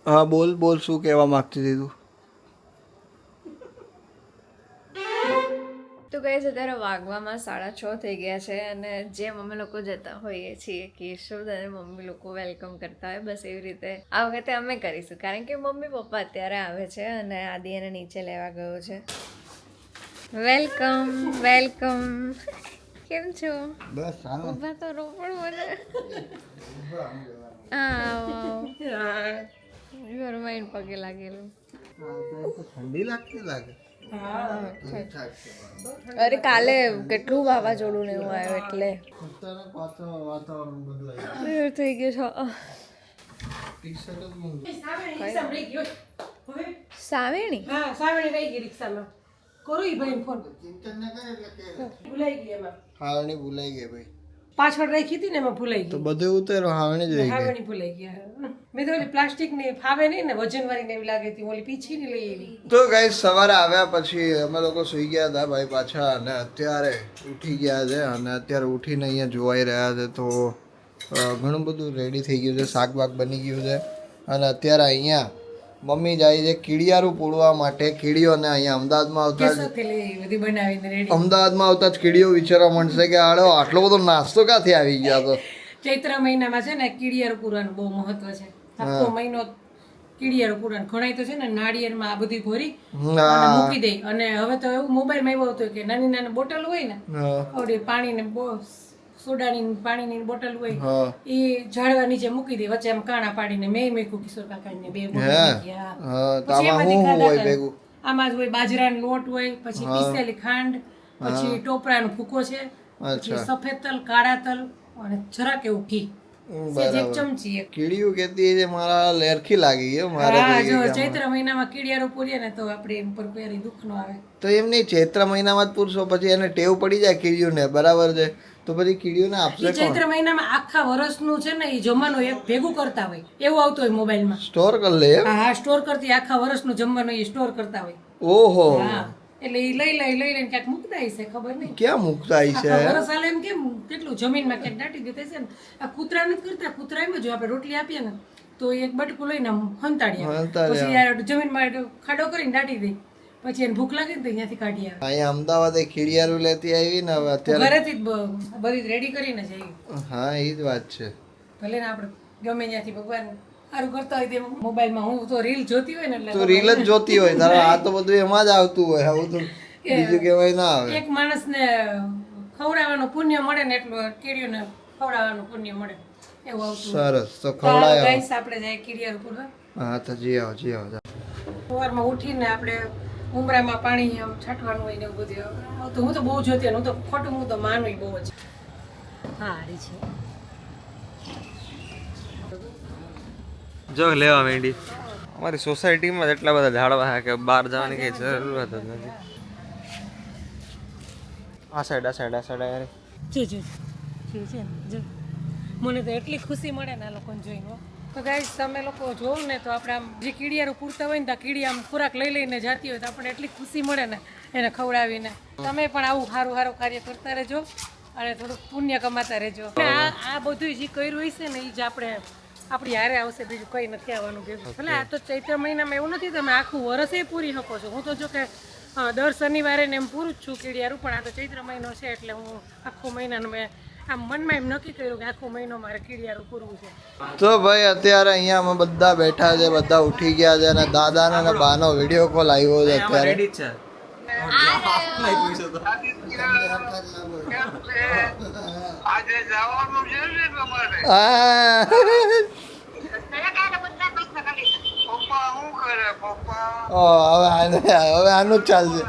હા બોલ બોલ, શું કહેવા માંગતી હતી તું? તો ગઈ અત્યારે વાગવામાં 6:30 થઈ ગયા છે અને જેમ અમે લોકો જતા હોઈએ છીએ કેશવ અને મમ્મી લોકો વેલકમ કરતા હોય બસ એવી રીતે આ વખતે અમે કરીશું, કારણ કે મમ્મી પપ્પા અત્યારે આવે છે અને આદિ એને નીચે લેવા ગયો છે. Welcome welcome. કેમ છો? બસ ઊભા તો રહો પણ મને. હા ઘરમાં પગે લાગેલું. ઠંડી લાગતી લાગે. અરે કાલે કેટલું વાવાઝોડું ને એવું આવ્યું એટલે વાતાવરણ બદલાય થઈ ગયું છે. સાવેણી હાવણી ભૂલાઈ ગઈ ભાઈ. પાછળ રાખી હતી ને એમાં ભૂલાઈ તો ગઈ. બધું ઉતરો હાવણી જ રહી ગઈ. હાવણી ભૂલાઈ ગયા. મેં તો ઓલી પ્લાસ્ટિક ની ફાવે નહીં ને વજન વાળી ને એવી લાગે હતી, ઓલી પીછી ની લઈ એવી. તો ગાઈસ સવારે આવ્યા પછી અમે લોકો સુઈ ગયા હતા ભાઈ પાછા, અને અત્યારે ઉઠી ગયા છે અને અત્યારે ઉઠીને અહીંયા જોવાઈ રહ્યા છે. તો ઘણું બધું રેડી થઈ ગયું છે, શાક બાક બની ગયું છે અને અત્યારે અહીંયા મમ્મી જાય છે કીડિયારું પૂરવા માટે. કીડીઓને અહીંયા અમદાવાદમાં આવતા બધી બનાવીને રેડી. અમદાવાદમાં આવતા જ કીડીઓ વિચારવા માંડશે કે આડો આટલો બધો નાસ્તો ક્યાંથી આવી ગયા. તો ચૈત્ર મહિનામાં છે ને કીડિયારું પૂરવાનું બહુ મહત્વ છે. આખો મહિનો કીડિયારું પૂરવાનું. ઘણાય તો છે ને નાળિયેરમાં આ બધી ભરી અને મૂકી દે. અને હવે તો એવું મોબાઈલમાં એવું હતું કે નાની નાની બોટલ હોય ને, ઓડી પાણીને સોડાની પાણીની બોટલ હોય એ ઝાડવા નીચે મૂકી દે, વચ્ચે આમ કાણા પાડીને મેં મૂક્યું કિશોર કાકાને 2 બોટલ ભેગું. આમાં જ હોય બાજરાનો લોટ હોય, પછી પીસેલી ખાંડ, પછી ટોપરાનો ભૂકો છે, પછી સફેદ તલ, કાળા તલ અને જરાક એવું ઘી. એક ચમચી કીડીઓ કેતી છે મારા લેરખી લાગી ગયો મારે. જો ચૈત્ર મહિનામાં કીડિયારો પૂરીએ ને તો આપણે એમ પર કોઈ દુઃખ ન આવે. તો એમ નહીં, ચૈત્ર મહિનામાં જ પૂરશો પછી એને ટેવ પડી જાય કીડીઓને, બરાબર છે? તો પછી કીડીઓને આપશે કોણ? ચૈત્ર મહિનામાં આખા વર્ષનું છે ને એ જમવાનું એક ભેગું કરતા હોય એવું આવતું હોય મોબાઈલમાં. સ્ટોર કરી લે. હા સ્ટોર કરતી આખા વર્ષનું જમવાનું એ સ્ટોર કરતા હોય. ઓહો. હા એટલે એ લઈને ક્યાંક મૂકતા હશે ખબર નહીં ક્યાં મૂકતા હશે. વરસ હાલે એમ કેમ કેટલું જમીનમાં ક્યાંક દાટી દેતા છે ને. આ કૂતરા નથી કરતા, કૂતરા એમ જ આપણે રોટલી આપીએ ને તો એક બટકું લઈને હંતાડીએ, પછી જમીનમાં ખાડો કરીને દાટી દે, પછી એને ભૂખ લાગે ને તો અહીંયાથી કાઢી આવે. અહીંયા અમદાવાદ ખીડિયારું લેતી આવી ને હવે અત્યારે ઘરેથી જ બધી રેડી કરીને જઈએ. હા એ જ વાત છે. ભલે ને આપણે ગમે ત્યાંથી ભગવાન સારું કરતા હોય તે મોબાઈલમાં હું તો રીલ જોતી હોય ને એટલે તો રીલ જ જોતી હોય તારા. આ તો બધું એમાં જ આવતું હોય, આવું તો બીજું કહેવાય ના આવે. એક માણસને ખવડાવવાનું પુણ્ય મળે ને એટલું કીડીઓને ખવડાવવાનું પુણ્ય મળે એવું આવતું. સરસ. તો ખવડાય ગાઈસ આપણે જાય કીડિયારું પૂરવા. હા તો જી આવો જી આવો. સવારમાં ઉઠીને આપણે ઉમરામાં પાણી આમ છાંટવાનું હોય ને એવું બધું. તો હું તો બહુ જોતી, હું તો ખોટું હું તો માનું બહુ જ. હા હારી છે. જો લેવા માંડી. અમારી સોસાયટીમાં એટલા બધા ઝાડવા છે કે બહાર જવાની કઈ જરૂરત જ નથી. આ સાઈડ યાર. મને તો એટલી ખુશી મળે ને આ લોકોને જોઈને. તો ગાઈસ તમે લોકો જોવો ને તો આપણે આમ જે કીડિયારું પૂરતા હોય ને તો કીડી આમ ખોરાક લઈને જાતી હોય તો આપણને એટલી ખુશી મળે ને એને ખવડાવીને. તમે પણ આવું સારું કાર્ય કરતા રહેજો અને થોડુંક પુણ્ય કમાતા રહેજો. આ બધું જે કર્યું હોય છે ને એ જ આપણી હારે આવશે, બીજું કંઈ નથી આવવાનું ભેગું. ભલે આ તો ચૈત્ર મહિનામાં એવું નથી તમે આખું વર્ષે પૂરી શકો છો. હું તો જો કે દર શનિવારે ને એમ પૂરું જ છું કીડિયારું, પણ આ તો ચૈત્ર મહિનો છે એટલે હું આખો મહિનાનું મેં આમ મનમાં એમ નક્કી કર્યું કે આખો મહિનો મારે કીડિયારું પૂરવું છે. તો ભાઈ અત્યારે અહીંયા અમે બધા બેઠા છે, બધા ઉઠી ગયા છે અને દાદાનો અને બાનો વિડીયો કોલ આવ્યો છે અત્યારે. રેડી જ છે. આજે જવાનું છે ને તમારે? પપ્પા શું કરે પપ્પા? હવે આનું જ ચાલશે.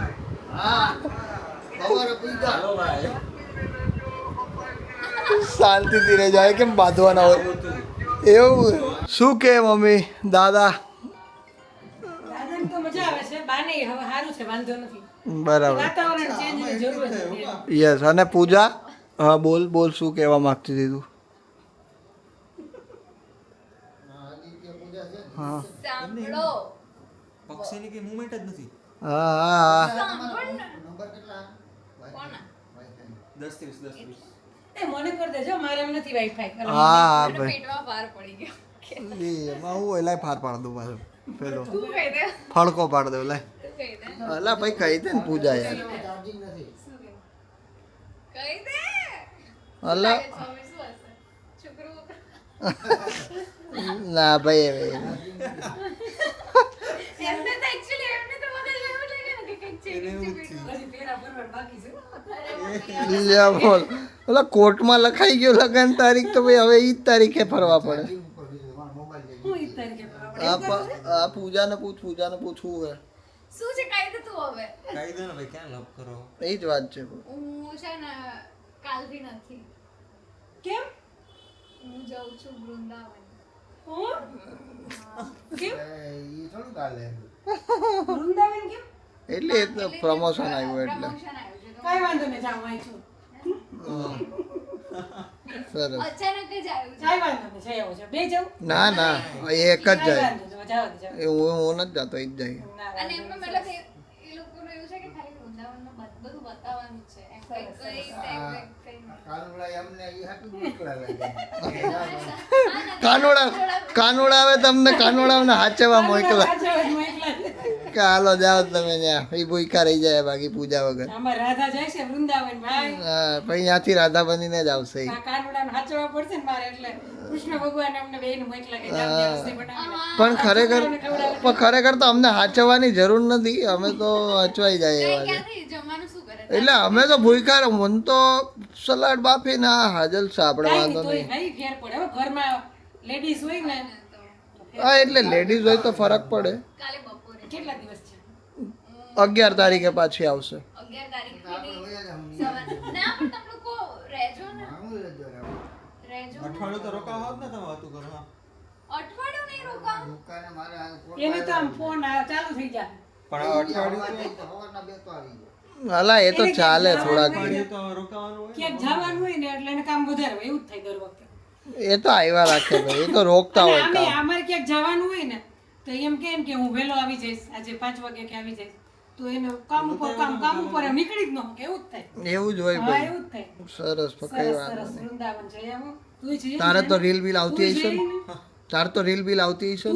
શાંતિથી રહી જાય, કેમ બાંધવાના હોય એવું. શું કે મમ્મી દાદા? દાદાને તો મજા આવે છે, બાને હવે સારું છે, વાંધો નથી. બરાબર. વાતાવરણ ચેન્જની જરૂર છે. યસ. અને પૂજા? હા બોલ બોલ, શું કહેવા માંગતી હતી તું? હા સાંભળો. પક્ષીની કઈ મુવમેન્ટ જ નથી. હા હા. 10 30 એ મને કર દેજો, મારે એમ નથી વાઈફાઈ. હા ભાઈ. પેટમાં પાર પડી ગયો. એમાં હું હોય લાય ફાર પાડ દઉં પાછું પેલો તું કહી દે ફડકો પાડ દઉં લાય તું કહી દે અલા ભાઈ કહી દે ને પૂજા યાર કહી દે અલા સ્વામી શું હશે છોકરું ના ભાઈ એમને તો એકચ્યુઅલી એમને તો મને એવું લાગે ને કે કંઈક છે હજી ફેરા ફરવા બાકી છે લ્યા બોલ ઓલા કોર્ટમાં લખાઈ ગયો લગન તારીખ તો ભાઈ હવે ઈ જ તારીખે ફરવા પડે હું ઈ તારીખે ફરવા આ પૂજાને પૂછવું હે શું છે કહી દે તું હવે કહી દો ને ભાઈ ક્યાં લપ કરો એ જ વાત છે હું છે ને કાલથી નથી કેમ હું જાઉં છું વૃંદાવન હું કેમ ઈ થોડું ચાલે વૃંદાવન કેમ એટલે એ તો પ્રમોશન આવ્યું એટલે પ્રમોશન આવ્યું છે તો કાંઈ વાંધો નહીં જાઉં અહીં છું સરસ અચાનક જ આવ્યું છે કાંઈ વાંધો નહીં જઈ આવો છો બે જાઉં ના ના એ એક જ કાંઈ જાય વાંધો નહીં જાઓ જાઓ એ હું નથી જતો એ જ જાય ના અને એમનો મતલબ એ લોકોનું એવું છે કે ખાલી વૃંદાવનનું બધું બતાવવાનું છે એમ કંઈક કંઈક કાનોડા આવે તમને કાનોડા હાચવા મોકલા સાચા વાત હું એકલા જ. કે હાલો જાઓ તમે ત્યાં એ ભૂખા રહી જાય બાકી પૂજા વગર આમાં રાધા જાય છે વૃંદાવન ભાઈ હા પછી ત્યાંથી રાધા બનીને જ આવશે ઈ. આ કાનુડાને હાચવા પડશે ને મારે એટલે કૃષ્ણ ભગવાન અમને બેન મોકલા કે જાવ વ્યવસ્થિત બનાવીને. પણ ખરેખર તો અમને હાચવવાની જરૂર નથી અમે તો હચવાઈ જાય એવા છે ક્યાંથી જમવાનું શું કરે એટલે અમે તો ભૂખા રહો મન તો સલાડ બાફી ના હાજલ છે આપણે કાંઈ વાંધો નહીં, તોય નહીં ભાઈ ફેર પડે હવે ઘરમાં લેડીઝ હોય ને હા એટલે લેડીઝ હોય તો ફરક પડે કાલે બપોરે કેટલા દિવસ છે 11 તારીખે પાછી આવશે 11 તારીખથી સવાર ના પણ તમે લોકો રહેજો ને રહેજો અઠવાડિયું તો રોકાવ હોત ને તમે વાતું કરો હા. અઠવાડિયું નહીં રોકાવું એને તો આમ ફોન ચાલુ થઈ જાય પણ હાલા એ તો ચાલે થોડાક અઠવાડિયું તો રોકાવાનું હોય ક્યાંક જવાનું હોય ને એટલે એને કામ વધારે હોય એવું જ થાય દર વખતે એ તો આવ્યા રાખે ભાઈ એ તો રોકતા અને હોય આમે કામ અમારે ક્યાંક જવાનું હોય ને તો એમ કહે ને કે હું વહેલો આવી જઈશ આજે 5 વાગે કે આવી જઈશ તો એને કામ ઉપર એમ નીકળી જ ન શકે એવું જ થાય એવું જ હોય હા ભાઈ એવું જ થાય સરસ પકડી સરસ વાત સરસ વૃંદાવન જઈ આવો તું જઈ તારે તો રીલ બિલ આવતી હશે ને તારે તો રીલ બિલ આવતી હશે ને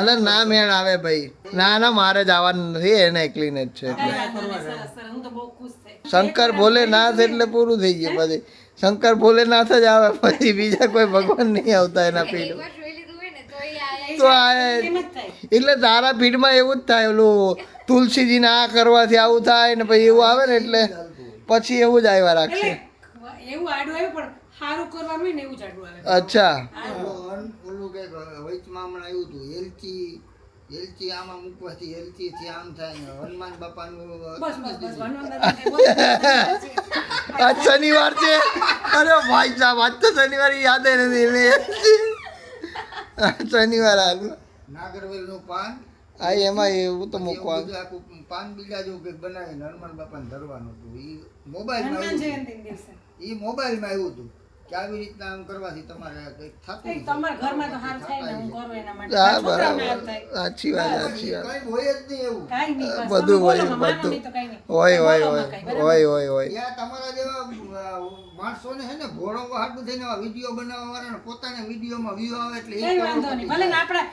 અલે ના મેળ આવે ભાઈ ના મારે જવાનું નથી એને એકલીને જ છે એટલે સરસ સરસ હું તો બહુ ખુશ થઈ શંકર ભોલેનાથ એટલે પૂરું થઈ ગયું પછી શંકર ભોલેનાથ જ આવે પછી બીજા કોઈ ભગવાન નહીં આવતા એના પીઠ એકવાર જોઈ લીધું હોય ને તો એ આયા તો આ એમ જ થાય એટલે તારા પીઠમાં એવું જ થાય ઓલું તુલસીજીને આ કરવાથી આવું થાય ને પછી એવું આવે ને એટલે પછી એવું જ આવ્યા રાખશે એવું આડું આવ્યું પણ સારું કરવાનું હોય ને એવું જ આડું આવે અચ્છા ઓલું કે વચમાં હમણાં આવ્યું હતું એલચી આમાં મૂકવાથી એલચી થી આમ થાય ને હનુમાન બાપાનું બસ હનુમાન દાદા કઈ બોલે આજ શનિવાર છે અરે ભાઈ સાહેબ આજ તો શનિવાર યાદ નથી શનિવાર આવ્યું નાગરવેલનું પાન આ એમાં એવું તો મૂકવાનું બીજું આખું પાન બીજા જેવું કંઈક બનાવીને હનુમાન બાપાને ધરવાનું હતું એ મોબાઈલમાં હનુમાન આવ્યું જયંતિ દિવસે હતું. એ મોબાઈલમાં આવ્યું હતું કે આવી રીતના આમ કરવાથી તમારે કંઈક થતું કઈ તમારા ઘરમાં તો હાર થાય ને હું કરું એના માટે હા મારા છોકરાઓને હાર બરાબર થાય સાચી વાત સાચી વાત કંઈ હોય જ નહીં એવું કાંઈ નહીં બસ બધું તમે બોલો, હોય, માનો બધું. નહીં તો કાંઈ નહીં. હોય હોય બોલો હોય માં કાંઈ, બરાબર? હોય ત્યાં તમારા જેવા માણસોને છે ને ભોળવવા હાટું થઈને આવા વિડીયો બનાવવા વાળાને પોતાને વિડીયોમાં વ્યૂ આવે એટલે કઈ વાંધો નહીં ભલે ને આપણું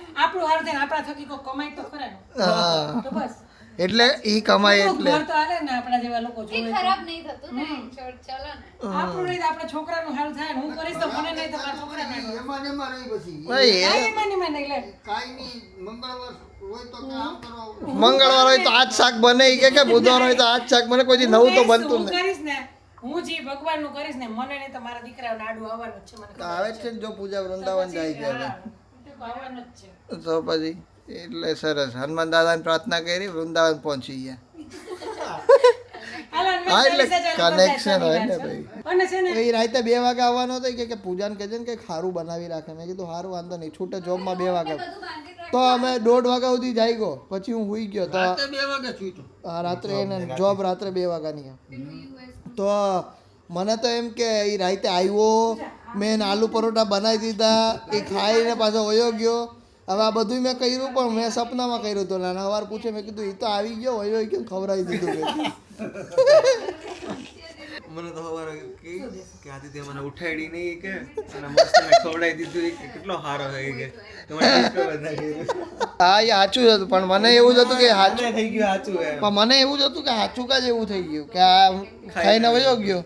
હાર થાય ને આપણા થકી કોઈ કમાય તો ખરા ને. હા તો બસ એટલે ઈ કમાય આપણું એટલે ઘર તો હાલે ને આપણા જેવા લોકો એ જોવે ખરાબ નહીં થતું ને ચલો ને આપણું નહીં તો આપણા છોકરાનું હાલ થાય ને હું કરીશ તો મને નહીં તો મારા છોકરાને હાલ. એમાં ને એમાં રહી પછી ભાઈ એ કાંઈ એમાં નહીં લે કાંઈ નહીં મંગળવાર હોય તો કામ કરવા મંગળવાર હોય તો આજ શાક બને ઈ કે બુધવાર હોય તો આજ શાક બને કોઈ દી નવું તો બનતું હું નથી કરીશ ને હું જે ભગવાનનું કરીશ ને મને નહીં તો મારા દીકરાઓને આડું આવવાનું જ છે મને ખબર આવે છે ને જો પૂજા વૃંદાવન જાય છે હવે. હા, એ તો આવવાનું જ છે તો પછી એટલે સરસ હનુમાન દાદાને પ્રાર્થના કરી વૃંદાવન પહોંચી ગયા હાલો, હનુમાન હા એટલે ચાલીસા ચાલુ કરતા કનેક્શન હોય ને શનિવાર ભાઈ છે. અને છે ને એ રાતે 2 વાગે આવવાનો હતો કે પૂજાને કહેજે ને કે ખારું બનાવી રાખે મેં કીધું સારું વાંધો નહીં છૂટે જોબમાં 2 વાગે તો અમે 1:30 વાગ્યા સુધી જઈ ગયો પછી હું સુઈ ગયો તો 2 વાગે છૂટું હા રાત્રે એને જોબ રાત્રે 2 વાગ્યાની તો મને તો એમ કે એ રાતે આવ્યો મેં એને આલુ પરોઠા બનાવી દીધા એ ખાઈને પાછો વયો ગયો હવે આ બધું મેં કર્યું પણ મેં સપનામાં કર્યું હતું નાના વાર પૂછે મેં કીધું એ તો આવી ગયો વયો કેમ ખવડાવી દીધું મેં મને તો સવારે કે આદિત્ય મને ઉઠાડી નહીં કે અને મસ્ત એને ખવડાવી દીધું કે કેટલો સારો થઈ કે તમારે discover ના કર્યું. હા એ સાચું જ હતું પણ મને એવું જ હતું કે સાચું થઈ ગયું સાચું એમ. પણ મને એવું જ હતું કે સાચું કા જેવું થઈ ગયું કે આ ખાઈને વયો ગયો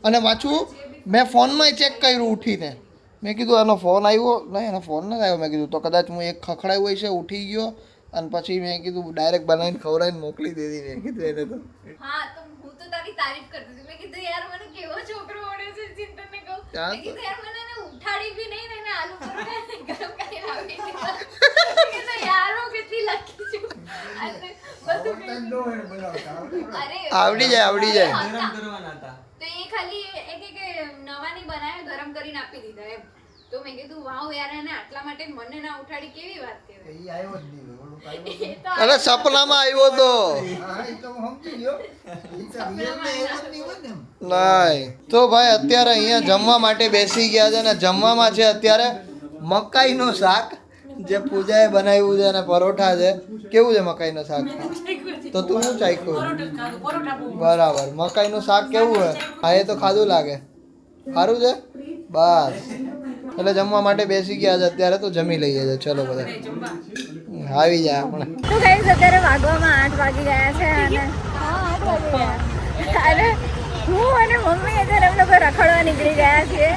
અને પાછું મેં ફોનમાં ચેક કર્યું ઉઠીને મેં કીધું આનો ફોન આવ્યો નહીં એનો ફોન નથી આવ્યો મેં કીધું તો કદાચ હું એક ખખડાયું હોય છે ઉઠી ગયો અને પછી મેં કીધું ડાયરેક્ટ બનાવીને ખવડાવીને મોકલી દીધી મેં કીધું એને તો હા તો હું તો તારી તારીફ કરતી હતી મેં કીધું યાર મને કેવો છોકરો મળ્યો છે ચિંતનને કહું ત્યાં મેં કીધું યાર મને એને ઉઠાડી બી નહીં ને એને આલુ પરોઠા ગરમ કરીને આપી દીધા કીધું યાર હું કેટલી લકી છું અને બધું અરે આવડી જાય ગરમ કરવાના હતા. તો એ ખાલી કે નવાની બનાવે ગરમ કરીને આપી દીધા એમ તો મેં કીધું વાવ યાર એને આટલા માટે મને ના ઉઠાડી કેવી વાત કહેવાય એ આવ્યો જ નહીં ઓલું આવ્યો એ તો અરે સપનામાં આવ્યો તો હા એ તો હું સમજી ગયો એ તો real માં આવ્યો જ નહીં હોય ને એમ. નહીં તો ભાઈ અત્યારે અહીંયા જમવા માટે બેસી ગયા છે ને જમવામાં છે અત્યારે મકાઈનું શાક જે પૂજાએ બનાવ્યું છે અને પરોઠા છે કેવું છે મકાઈનું શાક તો તું શું ચાખ્યું બરાબર મકાઈનું શાક કેવું છે હા એ તો ખાધું લાગે સારું છે બસ એટલે જમવા માટે બેસી ગયા છે અત્યારે તો જમી લઈએ છે ચલો બધા આવી જાય આપણે તો ગાઈસ અત્યારે વાગવામાં 8 વાગી ગયા છે અને અને હું અને મમ્મી અત્યારે અમે લોકો રખડવા નીકળી ગયા છીએ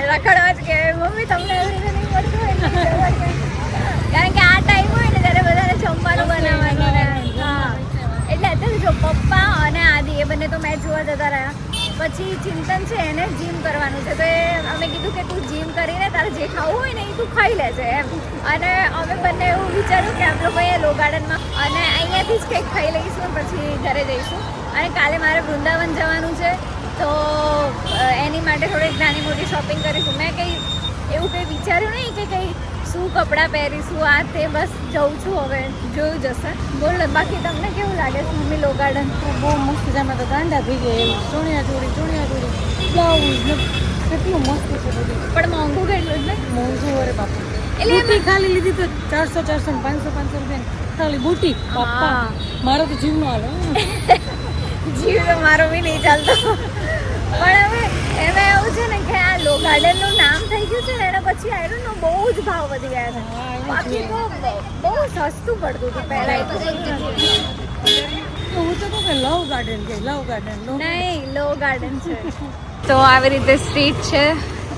રખડવા જ કહેવાય મમ્મી તમને એવી રીતે નહીં મળતું હોય કારણ કે આ ટાઈમ હોય ને ત્યારે બધાને જમવાનું બનાવવાનું ને હા એટલે અત્યારે જો પપ્પા અને આદિ એ બંને તો મેચ જોવા જતા રહ્યા પછી ચિંતન છે એને જીમ કરવાનું છે તો એ અમે કીધું કે તું જીમ કરીને તારે જે ખાવું હોય ને એ તું ખાઈ લેજે એમ અને અમે બંને એવું વિચાર્યું કે આપણે લોકો અહીંયા લો ગાર્ડનમાં અને અહીંયાથી જ કંઈક ખાઈ લઈશું પછી ઘરે જઈશું અને કાલે મારે વૃંદાવન જવાનું છે તો એની માટે થોડીક નાની મોટી શોપિંગ કરીશું મેં કંઈ એવું કંઈ વિચાર્યું નહીં કે કંઈ શું કપડાં પહેરીશું આ તે બસ જઉં છું હવે જોયું જશે બોલો બાકી તમને કેવું લાગે છે મમ્મી લો ગાર્ડન બહુ મસ્ત છે અમે તો ગાંડા થઈ ગયા એવું ચણિયા ચોળી બ્લાઉઝ કેટલું મસ્ત છે બધું પણ મોંઘું કેટલું છે મોંઘું અરે બાપા એટલે બુટી ખાલી લીધી તો 400 ને 500 રૂપિયા ખાલી બુટી બાપા મારો તો જીવનો હાલ જીવ તો મારો બી નહીં ચાલતો પણ હવે એમાં એવું છે ને કે આ લો ગાર્ડનનું નામ થઈ ગયું છે ને એના પછી આઈ ડોન્ટ નો બહુ જ ભાવ વધી ગયા છે બાકી તો બહુ સસ્તું પડતું હતું પહેલા એ તો હું તો કહું કે લવ ગાર્ડન નહીં લો ગાર્ડન છે તો આવી રીતે સ્ટ્રીટ છે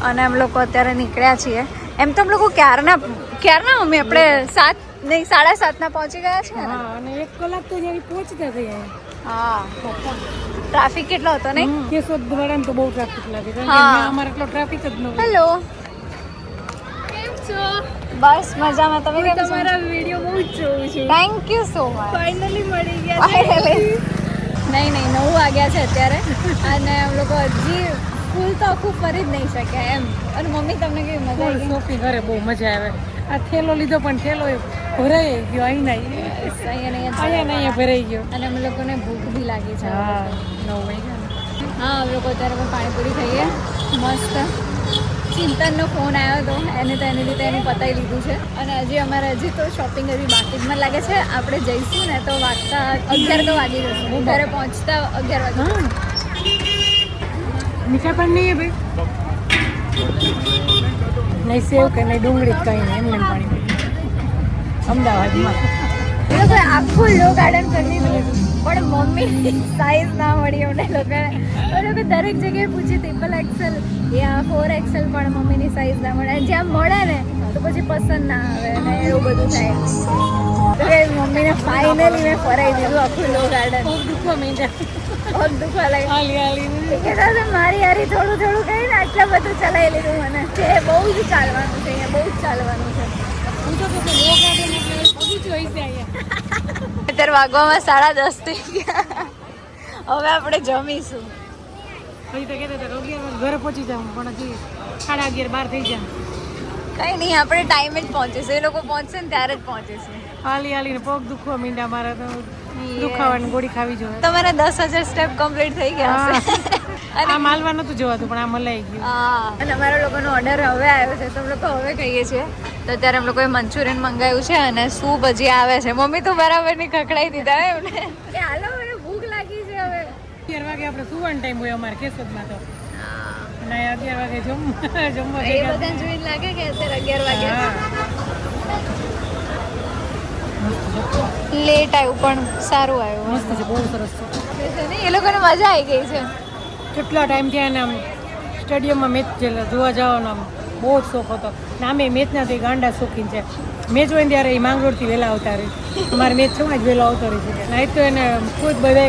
અને અમે લોકો અત્યારે નીકળ્યા છીએ એમ તો અમે લોકો ક્યારના મમ્મી આપણે 7:30 પહોંચી ગયા છે ને હા અને 1 કલાક તો જ્યારે પહોંચતા થયા હા ટ્રાફિક કેટલો હતો નહીં કેશોદ વાળાને તો બહુ ટ્રાફિક લાગે કારણ કે હા. અમારે એટલો ટ્રાફિક જ ન હોય હેલો કેમ છો બસ મજામાં તમે કેમ છો તમારા વિડીયો બહુ જ જોઉં છું thank you so much finally મળી ગયા નહીં 9 વાગ્યા છે અત્યારે અને અમે લોકો હજી ફૂલ તો આખું ફરી જ નહીં શક્યા એમ અને મમ્મી તમને કેવી મજા આવી શોપિંગ કરે બહુ મજા આવે આ થેલો લીધો પણ થેલો ભરાઈ ગયો અહીંયા ભરાઈ ગયો અને અમે લોકોને ભૂખ બી લાગી છે હા 9 વાગ્યા હા અમે લોકો અત્યારે પણ પાણીપુરી ખાઈએ મસ્ત ચિંતનનો ફોન આવ્યો હતો એને તો એને લીધે એનું પતાવી લીધું છે અને અમારે હજી તો શોપિંગ હજી બાકી જ મને લાગે છે આપણે જઈશું ને તો વાગતા 11 તો વાગી જશે ઘરે પહોંચતા 11 વાગે મીઠા પણ નહીં હે ભાઈ નહીં સેવ કે નહીં ડુંગળી કંઈ નહીં એમને પાણી અમદાવાદમાં એ લોકોએ આખું લો ગાર્ડન કરી દીધું પણ મમ્મીની સાઈઝ ના મળી અમને લોકોને દરેક જગ્યાએ પૂછી XXL યા 4XL પણ મમ્મીની સાઈઝ ના મળે જ્યાં મળે ને તો પછી પસંદ ના આવે ને એવું બધું થાય તો કે મમ્મીને ફાઇનલી મેં ફરાઈ દીધું આખું લો ગાર્ડન બહુ દુખવા માંડ્યા બહુ દુખવા લાગ્યું હાલી હાલી કહેતા હતા મારી હારી થોડું થોડું કહીને આટલા બધું ચલાવી લીધું મને છે બહુ જ ચાલવાનું છે અહીંયા બહુ જ ચાલવાનું છે હું તો કહું કે લો ગાર્ડન એટલે બધું જ હોય છે અહીંયા અત્યારે વાગવામાં 10:30 થઈ ગયા હવે આપણે જમીશું પછી તો કહેતા હતા 11 ઘરે પહોંચી જાઉં પણ હજી 11:30 થઈ જાય કઈ નહીં આપણે ટાઈમે જ પહોંચીશું એ લોકો પહોંચશે ને ત્યારે જ પહોંચીશું હાલી હાલીને પગ દુખવા માંડ્યા મારા તો દુખાવાની ગોળી ખાવી જોઈએ તમારા 10,000 સ્ટેપ કમ્પ્લીટ થઈ ગયા હશે આ માલવા નતું જોવાતું પણ આ મલાઈ ગયું હા અને અમારા લોકોનો ઓર્ડર હવે આવ્યો છે તો અમે લોકો હવે કહીએ છીએ તો અત્યારે અમે લોકોએ મંચુરિયન મંગાવ્યું છે અને સૂપ હજી આવે છે મમ્મી તો બરાબર ની ખખડાઈ દીધા એમને કે હાલો મને ભૂખ લાગી છે હવે 11 વાગે આપણે સુવાનો ટાઈમ હોય અમારે કેશોદમાં તો હા. અને અહીંયા 11 વાગે જમવા એ બધાને જોઈને લાગે કે અત્યારે 11 વાગ્યા લેટ આવ્યું પણ સારું આવ્યું મસ્ત છે, બહુ સરસ છે. છે ને, એ લોકોને મજા આવી ગઈ છે. કેટલા ટાઈમ ત્યાં આમ સ્ટેડિયમમાં મેચ જોવા જવાનો આમ બહુ જ શોખ હતો ને આમે મેચના તો એ ગાંડા શોખીન છે. મેચ હોય ને ત્યારે એ માંગરોળથી વહેલા આવતા રહે. અમારે મેચ છે જ વહેલો આવતો રહે છે. નહીં તો એને ખુદ બધા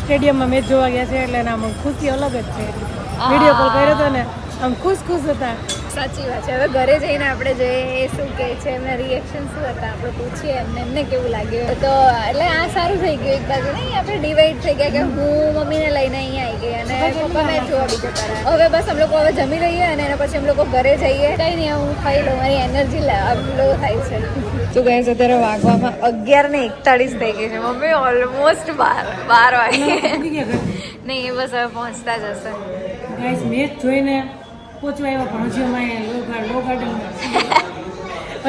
સ્ટેડિયમમાં મેચ જોવા ગયા છે એટલે આમ ખુશી અલગ જ છે. વિડીયો કોલ કર્યો હતો ને આમ ખુશ હતા. સાચી વાત છે. હવે ઘરે જઈને આપણે જોઈએ એ શું કહે છે, એમના રિએક્શન શું હતા, આપણે પૂછીએ એમને કેવું લાગ્યું. તો એટલે આ સારું થઈ ગયું એક બાજુ નહીં, આપણે ડિવાઈડ થઈ ગયા કે હું મમ્મીને લઈને અહીંયા આવી ગઈ અને પપ્પા મેચ જોવા બીજો કરે. હવે બસ અમે લોકો હવે જમી લઈએ અને એના પછી અમે લોકો ઘરે જઈએ. કંઈ નહીં, હું ખાઈ લઉં, મારી એનર્જી લો થાય છે. તો ગાઈઝ અત્યારે વાગવામાં 11:41 થઈ ગઈ છે. મમ્મી ઓલમોસ્ટ 12 વાગે નહીં, એ બસ હવે પહોંચતા જ હશે. ગાઈસ મેચ જોઈને પહોંચવા આવ્યા પણ હજી અમે લો ગાર્ડનમાં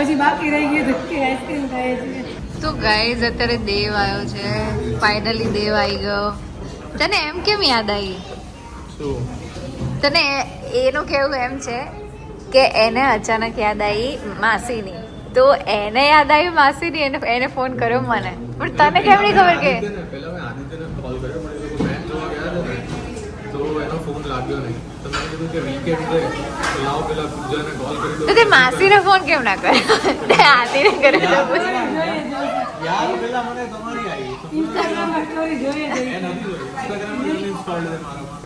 હજી બાકી રહી ગયું તો કે આઈસ્ક્રીમ ખાઈએ છીએ. તો ગાઈઝ અત્યારે દેવ આવ્યો છે. ફાઇનલી દેવ આવી ગયો. તને એમ કેમ યાદ આવી? તને એનું કેવું એમ છે કે એને અચાનક યાદ આવી માસીની, તો એને યાદ આવી માસીની, એને ફોન કર્યો મને, પણ તને કેમ નહીં ખબર કે પહેલા મેં આદિત્યને કોલ કર્યો પણ એ લોકો મેચ જોવા ગયા હતા ને તો એનો ફોન લાગ્યો નહીં. તો મેં કીધું કે વીકેન્ડ છે તો લાવ પેલા પૂજાને કોલ કરી દો. તો તે માસીને ફોન કેમ ના કર્યો? તે આદિને કર્યો. યાર પેલા મને તમારી આવી ઇન્સ્ટાગ્રામમાં સ્ટોરી જોઈએ એ નથી જોઈ. ઇન્સ્ટાગ્રામમાં ઇન્સ્ટોલ છે મારામાં.